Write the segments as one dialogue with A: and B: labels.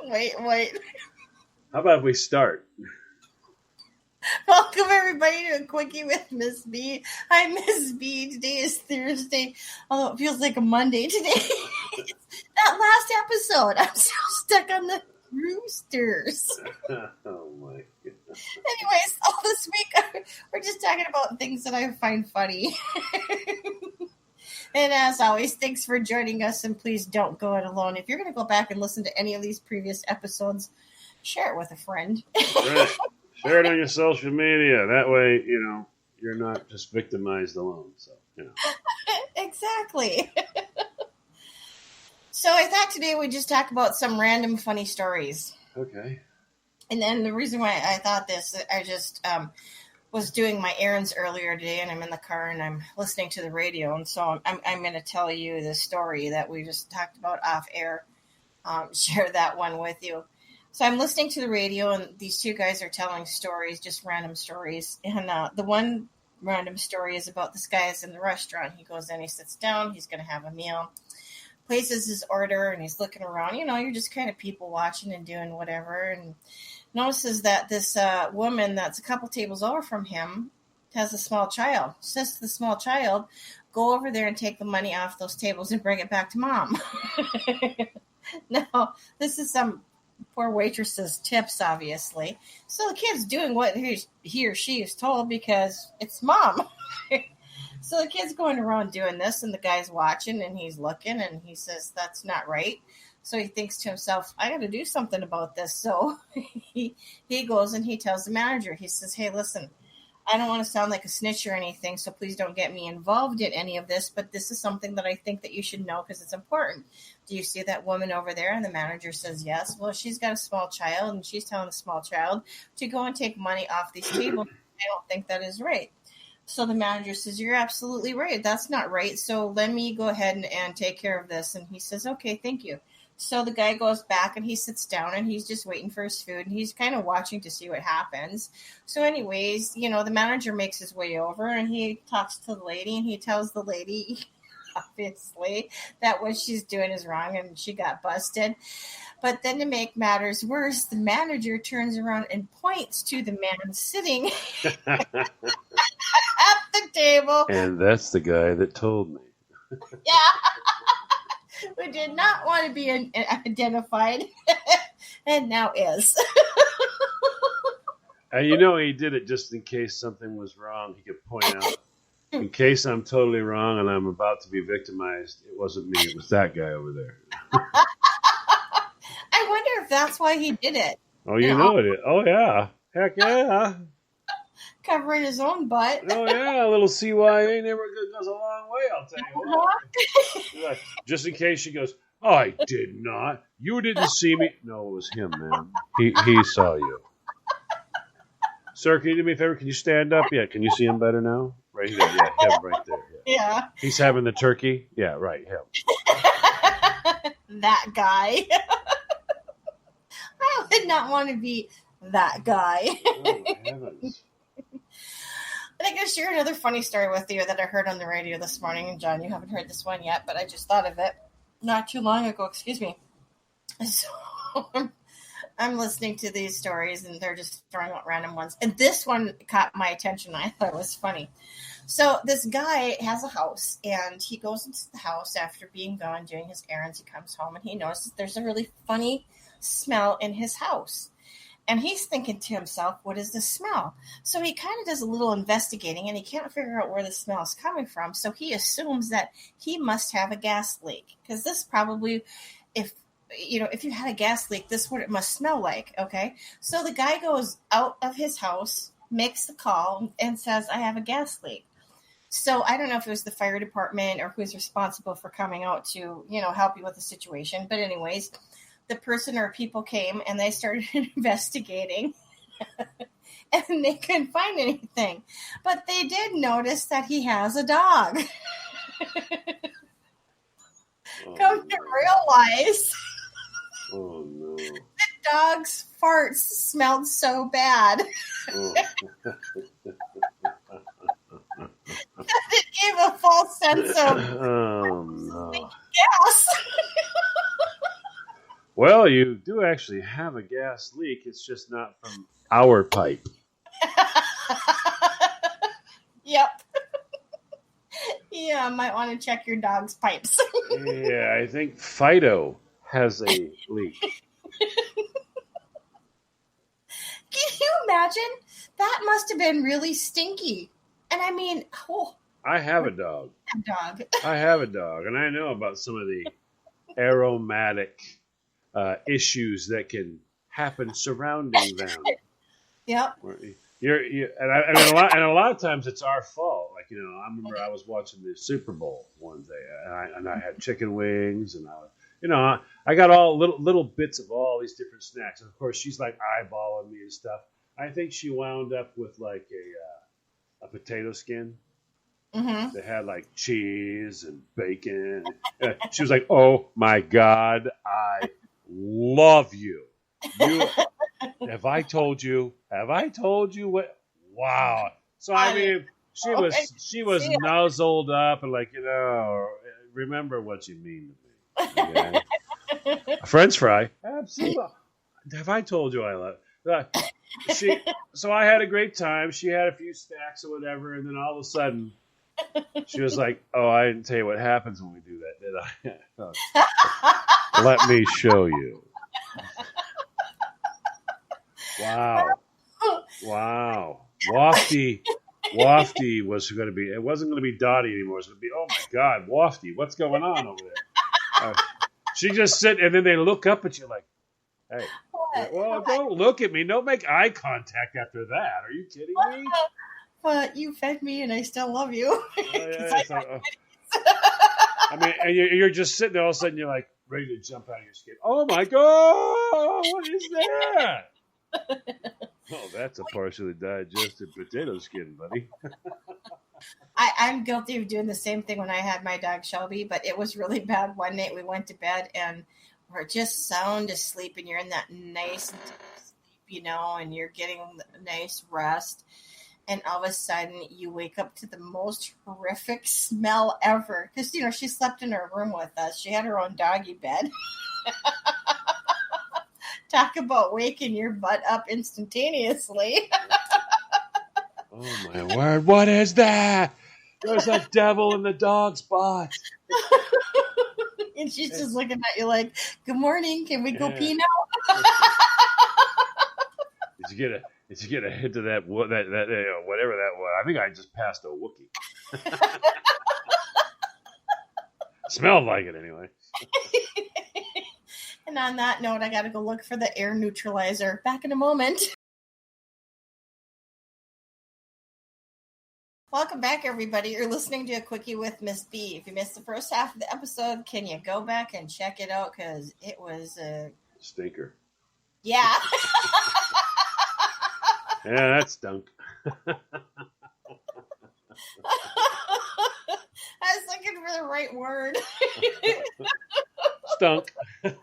A: Wait.
B: How about we start?
A: Welcome everybody to a quickie with Miss B. I'm Miss B. Today is Thursday, although it feels like a Monday today. That last episode, I'm still stuck on the roosters.
B: Oh my God.
A: Anyways, all this week we're just talking about things that I find funny. And as always, thanks for joining us, and please don't go it alone. If you're going to go back and listen to any of these previous episodes, share it with a friend.
B: Right. Share it on your social media. That way, you're not just victimized alone. So,
A: Exactly. So I thought today we'd just talk about some random funny stories.
B: Okay.
A: And then the reason why I thought this, I just was doing my errands earlier today, and I'm in the car and I'm listening to the radio, and so I'm going to tell you the story that we just talked about off air. Share that one with you. So I'm listening to the radio, and these two guys are telling stories, just random stories. And the one random story is about this guy is in the restaurant. He goes in, he sits down, he's going to have a meal, places his order, and he's looking around. You're just kind of people watching and doing whatever, and notices that this woman that's a couple tables over from him has a small child. Says to the small child, go over there and take the money off those tables and bring it back to mom. Now, this is some poor waitress's tips, obviously. So the kid's doing what he or she is told because it's mom. So the kid's going around doing this, and the guy's watching, and he's looking, and he says, that's not right. So he thinks to himself, I got to do something about this. So he goes and he tells the manager, he says, hey, listen, I don't want to sound like a snitch or anything, so please don't get me involved in any of this, but this is something that I think that you should know because it's important. Do you see that woman over there? And the manager says, yes. Well, she's got a small child, and she's telling the small child to go and take money off these tables. I don't think that is right. So the manager says, you're absolutely right. That's not right. So let me go ahead and take care of this. And he says, okay, thank you. So the guy goes back and he sits down and he's just waiting for his food, and he's kind of watching to see what happens. So anyways, the manager makes his way over and he talks to the lady, and he tells the lady, obviously, that what she's doing is wrong and she got busted. But then to make matters worse, the manager turns around and points to the man sitting at the table.
B: And that's the guy that told me.
A: Yeah. Who did not want to be identified, and now is.
B: And he did it just in case something was wrong. He could point out, in case I'm totally wrong and I'm about to be victimized, it wasn't me, it was that guy over there.
A: I wonder if that's why he did it.
B: Oh, you know it. Oh, yeah. Heck yeah.
A: Covering his own butt.
B: Oh, yeah. A little CYA never goes a long way, I'll tell you what. Just in case she goes, I did not. You didn't see me. No, it was him, man. He saw you. Sir, can you do me a favor? Can you stand up? Yeah. Can you see him better now? Right there. Yeah, him right there.
A: Yeah.
B: He's having the turkey. Yeah, right. Him.
A: That guy. I would not want to be that guy.
B: Oh, heavens.
A: I think I'll share another funny story with you that I heard on the radio this morning. And John, you haven't heard this one yet, but I just thought of it not too long ago. Excuse me. So I'm listening to these stories, and they're just throwing out random ones. And this one caught my attention. I thought it was funny. So this guy has a house, and he goes into the house after being gone doing his errands. He comes home, and he notices there's a really funny smell in his house. And he's thinking to himself, what is this smell? So he kind of does a little investigating, and he can't figure out where the smell is coming from. So he assumes that he must have a gas leak, because this probably, if you had a gas leak, this is what it must smell like. Okay. So the guy goes out of his house, makes the call, and says, I have a gas leak. So I don't know if it was the fire department or who's responsible for coming out to, help you with the situation. But anyways, the person or people came and they started investigating and they couldn't find anything. But they did notice that he has a dog. Come to realize the dog's farts smelled so bad that it gave a false sense of gas.
B: Well, you do actually have a gas leak. It's just not from our pipe.
A: Yep. Yeah, might want to check your dog's pipes.
B: Yeah, I think Fido has a leak.
A: Can you imagine? That must have been really stinky. And I mean,
B: I have a dog.
A: dog.
B: I have a dog, and I know about some of the aromatic issues that can happen surrounding them.
A: Yep.
B: And a lot of times it's our fault. Like, I remember I was watching the Super Bowl one day, and I had chicken wings, and I got all little bits of all these different snacks. And of course, she's like eyeballing me and stuff. I think she wound up with like a potato skin
A: Mm-hmm.
B: that had like cheese and bacon. She was like, "Oh my God, I love you. Have I told you? Have I told you what? Wow." So I mean, she was nuzzled up and like, remember what you mean to me. Okay? A French fry, absolutely. Have I told you I love? So I had a great time. She had a few snacks or whatever, and then all of a sudden, she was like, "Oh, I didn't tell you what happens when we do that, did I?" Let me show you. Wow. Wafty was going to be, it wasn't going to be Dottie anymore. It was going to be, oh my God, Wafty, what's going on over there? She just sit, and then they look up at you like, hey, well, don't look at me. Don't make eye contact after that. Are you kidding me?
A: But you fed me, and I still love you.
B: I mean, and you're just sitting there, all of a sudden you're like ready to jump out of your skin. Oh my God, what is that? Oh, that's a partially digested potato skin, buddy.
A: I'm guilty of doing the same thing when I had my dog Shelby, but it was really bad. One night we went to bed and we're just sound asleep, and you're in that nice sleep, and you're getting a nice rest. And all of a sudden you wake up to the most horrific smell ever. Because, she slept in her room with us. She had her own doggy bed. Talk about waking your butt up instantaneously.
B: Oh my word, what is that? There's a devil in the dog's butt.
A: And she's just looking at you like, good morning, can we go pee now?
B: Did you get a hint of that whatever that was? I think I just passed a Wookiee. Smelled like it anyway.
A: And on that note, I got to go look for the air neutralizer. Back in a moment. Welcome back, everybody. You're listening to A Quickie with Miss B. If you missed the first half of the episode, can you go back and check it out? Because it was a
B: stinker.
A: Yeah.
B: Yeah, that stunk.
A: I was looking for the right word.
B: Stunk.
A: Anyways,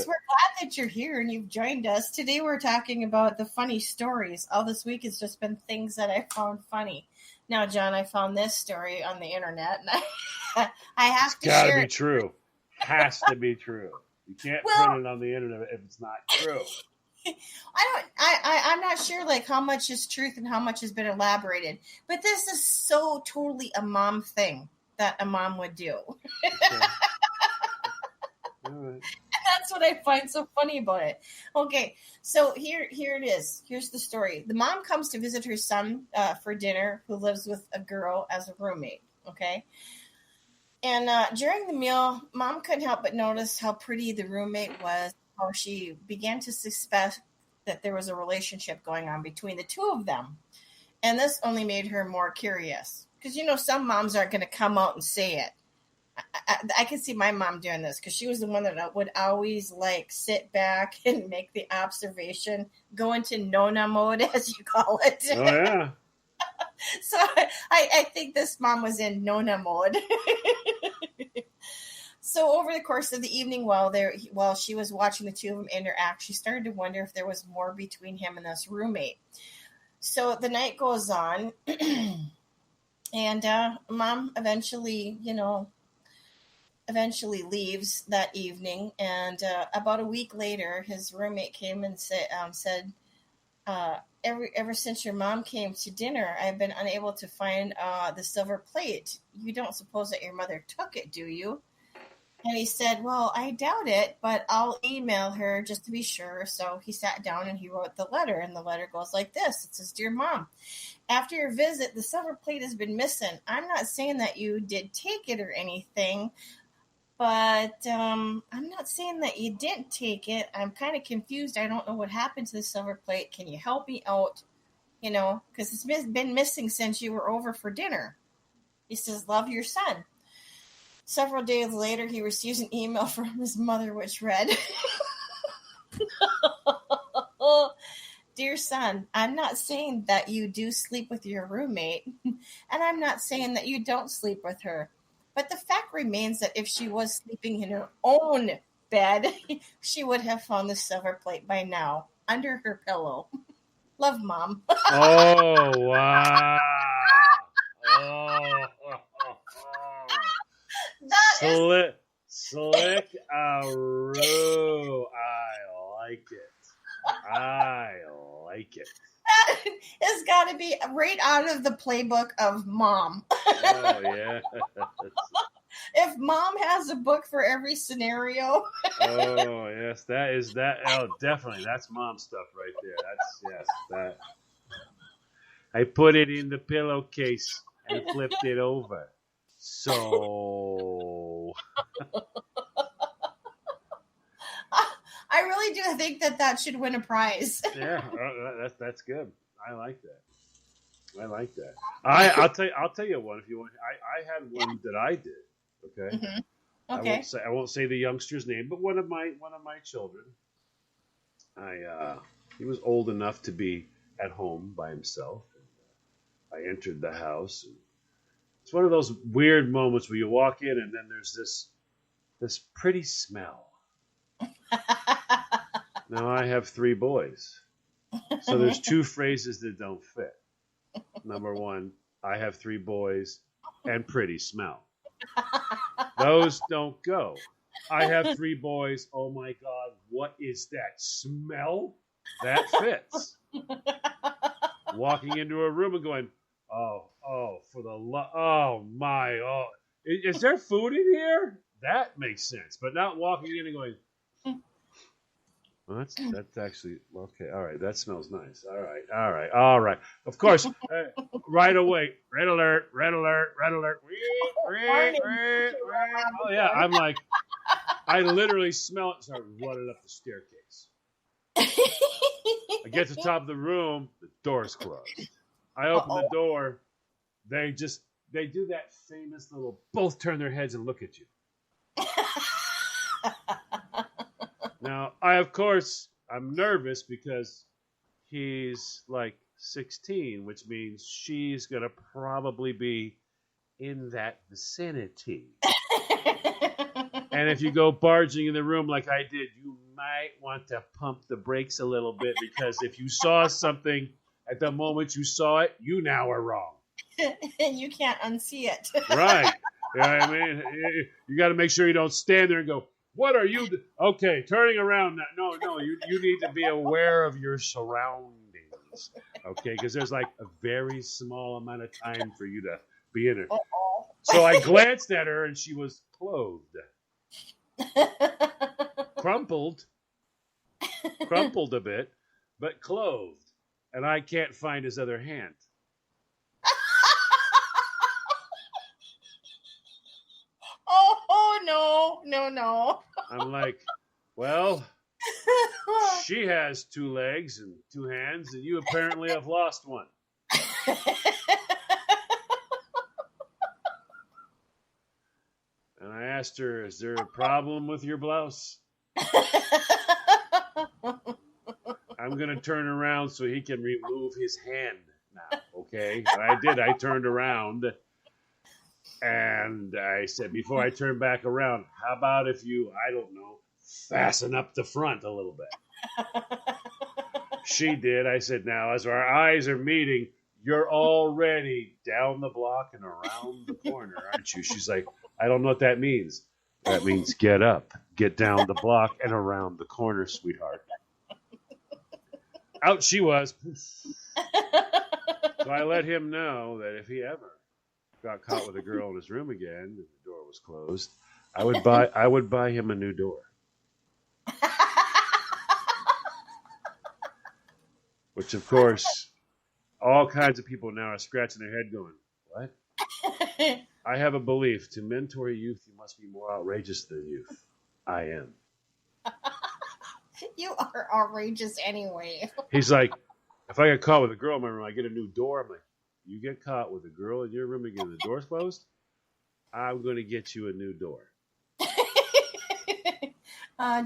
A: we're glad that you're here and you've joined us. Today we're talking about the funny stories. All this week has just been things that I found funny. Now, John, I found this story on the internet, and I have to share it.
B: Gotta be true. Has to be true. You can't print it on the internet if it's not true.
A: I'm not sure how much is truth and how much has been elaborated, but this is so totally a mom thing that a mom would do. Okay. All right. That's what I find so funny about it. Okay, so here it is. Here's the story. The mom comes to visit her son for dinner, who lives with a girl as a roommate. Okay. And during the meal, mom couldn't help but notice how pretty the roommate was, how she began to suspect that there was a relationship going on between the two of them. And this only made her more curious. Because, some moms aren't going to come out and say it. I can see my mom doing this because she was the one that would always sit back and make the observation, go into Nona mode, as you call it.
B: Oh, yeah.
A: So I think this mom was in Nona mode. So over the course of the evening, while she was watching the two of them interact, she started to wonder if there was more between him and this roommate. So the night goes on, and mom eventually, eventually leaves that evening, and about a week later, his roommate came and said, ever since your mom came to dinner, I've been unable to find the silver plate. You don't suppose that your mother took it, do you? And he said, well, I doubt it, but I'll email her just to be sure. So he sat down and he wrote the letter, and the letter goes like this. It says, Dear Mom, after your visit, the silver plate has been missing. I'm not saying that you did take it or anything, but I'm not saying that you didn't take it. I'm kind of confused. I don't know what happened to the silver plate. Can you help me out? Because it's been missing since you were over for dinner. He says, love, your son. Several days later, he receives an email from his mother, which read, Dear son, I'm not saying that you do sleep with your roommate, and I'm not saying that you don't sleep with her. But the fact remains that if she was sleeping in her own bed, she would have found the silver plate by now, under her pillow. Love, Mom.
B: Oh, wow. Oh.
A: That
B: Slick Aroo. I like it.
A: has got to be right out of the playbook of Mom.
B: Oh, yeah.
A: If Mom has a book for every scenario.
B: Oh, yes. That is that. Oh, definitely. That's Mom stuff right there. That. I put it in the pillowcase and flipped it over. So.
A: I really do think that should win a prize.
B: Yeah, that's good. I like that. I'll tell you one if you want. I had one that I did. Okay.
A: Mm-hmm. Okay.
B: I won't say the youngster's name, but one of my children. He was old enough to be at home by himself. I entered the house. And it's one of those weird moments where you walk in and then there's this pretty smell. Now I have 3 boys, so there's 2 phrases that don't fit. Number 1, I have 3 boys and pretty smell. Those don't go. I have 3 boys. Oh my God, what is that smell? That fits. Walking into a room and going, is there food in here? That makes sense. But not walking in and going, well, that's actually okay. All right, that smells nice. All right. Of course, right away. Red alert. Oh yeah, I'm like, I literally smell it and start running up the staircase. I get to the top of the room, the door's closed. I open the door. They do that famous little both turn their heads and look at you. Now, I'm nervous because he's like 16, which means she's going to probably be in that vicinity. And if you go barging in the room like I did, you might want to pump the brakes a little bit because if you saw something at the moment you saw it, you now are wrong.
A: You can't unsee it.
B: Right. You know what I mean? You got to make sure you don't stand there and go, what are you? Okay, turning around. No. You need to be aware of your surroundings. Okay, because there's like a very small amount of time for you to be in it. So I glanced at her and she was clothed. Crumpled a bit, but clothed. And I can't find his other hand.
A: No.
B: I'm like, well, she has 2 legs and 2 hands, and you apparently have lost one. And I asked her, is there a problem with your blouse? I'm going to turn around so he can remove his hand now, okay? And I did. I turned around. And I said, before I turn back around, how about if you, I don't know, fasten up the front a little bit? She did. I said, now, as our eyes are meeting, you're already down the block and around the corner, aren't you? She's like, I don't know what that means. That means get up, get down the block and around the corner, sweetheart. Out she was. So I let him know that if he ever got caught with a girl in his room again and the door was closed, I would buy him a new door. Which of course all kinds of people now are scratching their head going, what? I have a belief, to mentor youth you must be more outrageous than youth. I am.
A: You are outrageous anyway.
B: He's like, if I get caught with a girl in my room, I get a new door. I'm like, you get caught with a girl in your room again, the door's closed, I'm going to get you a new door.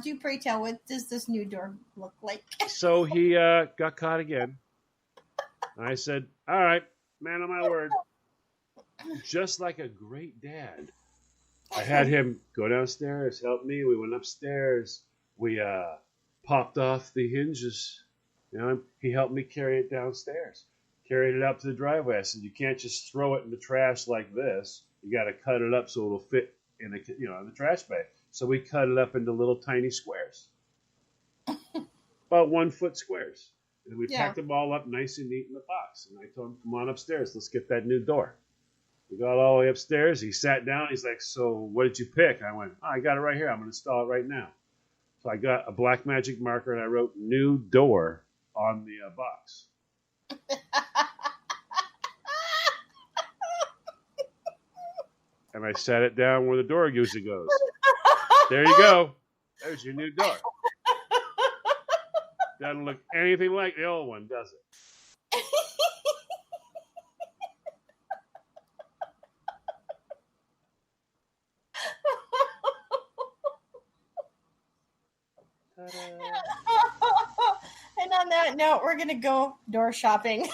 A: Do you pray tell, what does this new door look like?
B: So he got caught again. And I said, all right, man of my word, just like a great dad, I had him go downstairs, help me. We went upstairs. We popped off the hinges. You know, he helped me carry it downstairs. Carried it up to the driveway. I said, you can't just throw it in the trash like this. You got to cut it up so it'll fit in the in the trash bag. So we cut it up into little tiny squares, about 1 foot squares, and we packed them all up nice and neat in the box. And I told him, come on upstairs, let's get that new door. We got all the way upstairs. He sat down. He's like, so what did you pick? I went, I got it right here. I'm going to install it right now. So I got a black magic marker and I wrote new door on the box. And I sat it down where the door usually goes. There you go. There's your new door. Doesn't look anything like the old one, does it?
A: And on that note, we're going to go door shopping.